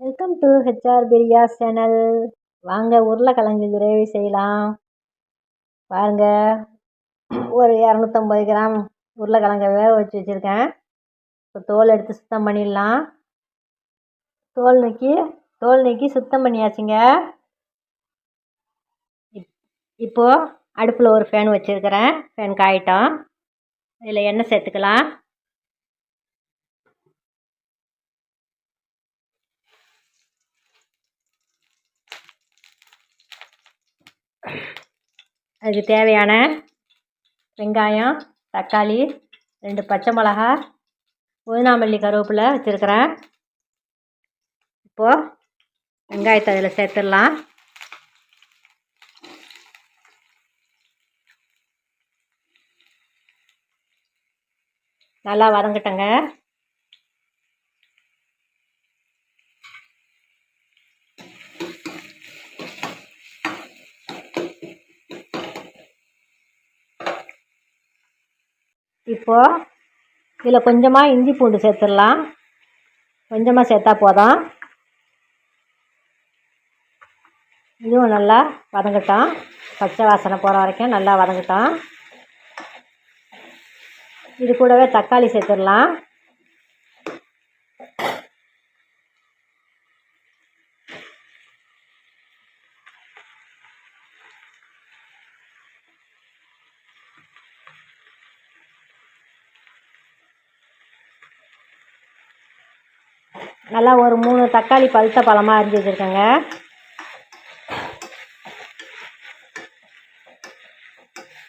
Welcome to HR Priya's channel. வாங்க உருளைக்கிழங்கு gravy செய்யலாம். பாருங்க, ஒரு 250 கிராம் உருளைக்கிழங்கை வேக வச்சு வச்சுருக்கேன். இப்போ தோல் எடுத்து சுத்தம் பண்ணிடலாம். தோல் நீக்கி சுத்தம் பண்ணியாச்சுங்க. இப்போது அடுப்பில் ஒரு ஃபேன் வச்சுருக்கிறேன். ஃபேன் காயிட்டோம். இதில் எண்ணெய் சேர்த்துக்கலாம். அதுக்கு தேவையான வெங்காயம், தக்காளி, 2 பச்சை மிளகா, புதினா மல்லி, கருவேப்பிலை வச்சுருக்கிறேன். இப்போது வெங்காயத்தை அதில் சேர்த்துடலாம். நல்லா வதங்கட்டங்க. இப்போது இதில் கொஞ்சமாக இஞ்சி பூண்டு சேர்த்துடலாம். கொஞ்சமாக சேர்த்தா போதும். இதுவும் நல்லா வதங்கட்டும். பச்சை வாசனை போகிற வரைக்கும் நல்லா வதங்கட்டும். இது கூடவே தக்காளி சேர்த்துடலாம். நல்லா ஒரு 3 தக்காளி பழுத்த பழமாக அரிஞ்சு வச்சுருக்கேங்க.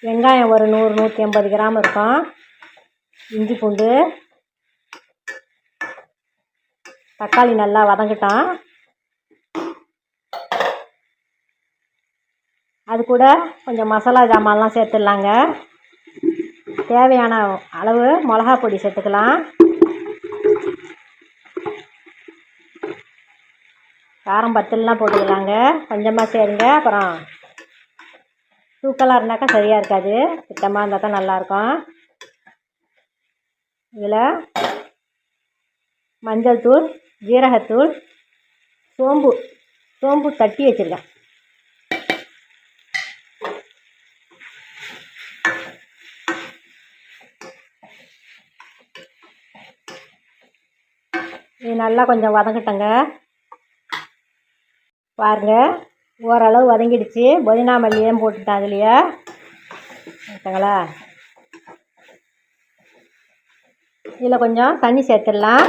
வெங்காயம் ஒரு 100-150 கிராம் இருக்கும். இஞ்சி பூண்டு, தக்காளி நல்லா வதங்கட்டும். அது கூட கொஞ்சம் மசாலா ஜாமான்லாம் சேர்த்துடலாங்க. தேவையான அளவு மிளகா பொடி சேர்த்துக்கலாம். காரம் பத்தலாம் போட்டுக்கலாங்க. கொஞ்சமாக சேருங்க. அப்புறம் தூக்கலாக இருந்தாக்கா சரியாக இருக்காது. சுத்தமாக இருந்தால் தான் நல்லாயிருக்கும். இதில் மஞ்சள் தூள், ஜீரகத்தூள், சோம்பு தட்டி வச்சுருக்கேன். இது நல்லா கொஞ்சம் வதங்கட்டங்க. பாருங்கள், ஓரளவு வதங்கிடுச்சு. புதினா மல்லியும் போட்டுட்டேன் அதுலேயே. ஓகேங்களா? இதில் கொஞ்சம் தண்ணி சேர்த்துடலாம்.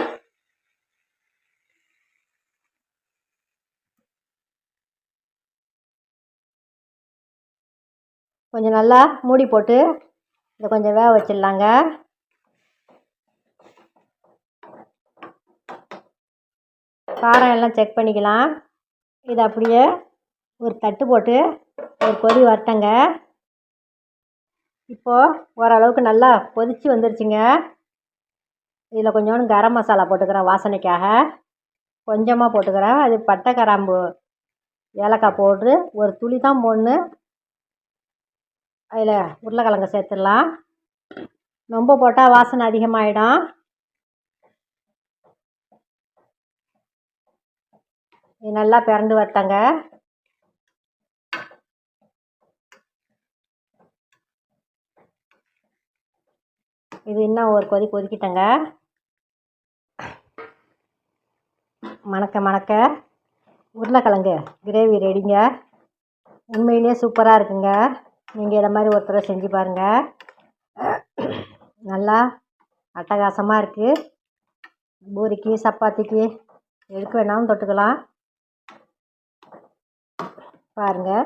கொஞ்சம் நல்லா மூடி போட்டு இதை கொஞ்சம் வேக வச்சிடலாங்க. காரம் எல்லாம் செக் பண்ணிக்கலாம். இதை அப்படியே ஒரு தட்டு போட்டு ஒரு கொதி வரட்டங்க. இப்போது ஓரளவுக்கு நல்லா கொதித்து வந்துருச்சுங்க. இதில் கொஞ்சோண்டு கரம் மசாலா போட்டுக்கிறேன் வாசனைக்காக. கொஞ்சமாக போட்டுக்கிறேன். அது பட்டை, கிராம்பு, ஏலக்காய் போட்டு ஒரு துளி தான் போடணும். அதில் உருளைக்கிழங்கு சேர்த்துடலாம். ரொம்ப போட்டால் வாசனை அதிகமாகிடும். இது நல்லா பிறண்டு வரட்டங்க. இது இன்னும் ஒரு கொதிக்கிட்டங்க. மணக்க உருளைக்கிழங்கு கிரேவி ரெடிங்க. உண்மையிலே சூப்பராக இருக்குங்க. நீங்கள் இதை மாதிரி ஒரு தடவை செஞ்சு பாருங்கள். நல்லா அட்டகாசமாக இருக்குது. பூரிக்கு, சப்பாத்திக்கு எதுக்கு வேணாலும் தொட்டுக்கலாம். பாருங்கள்.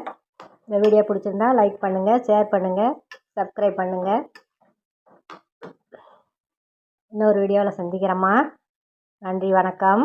இந்த வீடியோ பிடிச்சிருந்தா லைக் பண்ணுங்கள், ஷேர் பண்ணுங்கள், சப்ஸ்கிரைப் பண்ணுங்கள். இன்னொரு வீடியோவில் சந்திக்கிறேம்மா. நன்றி, வணக்கம்.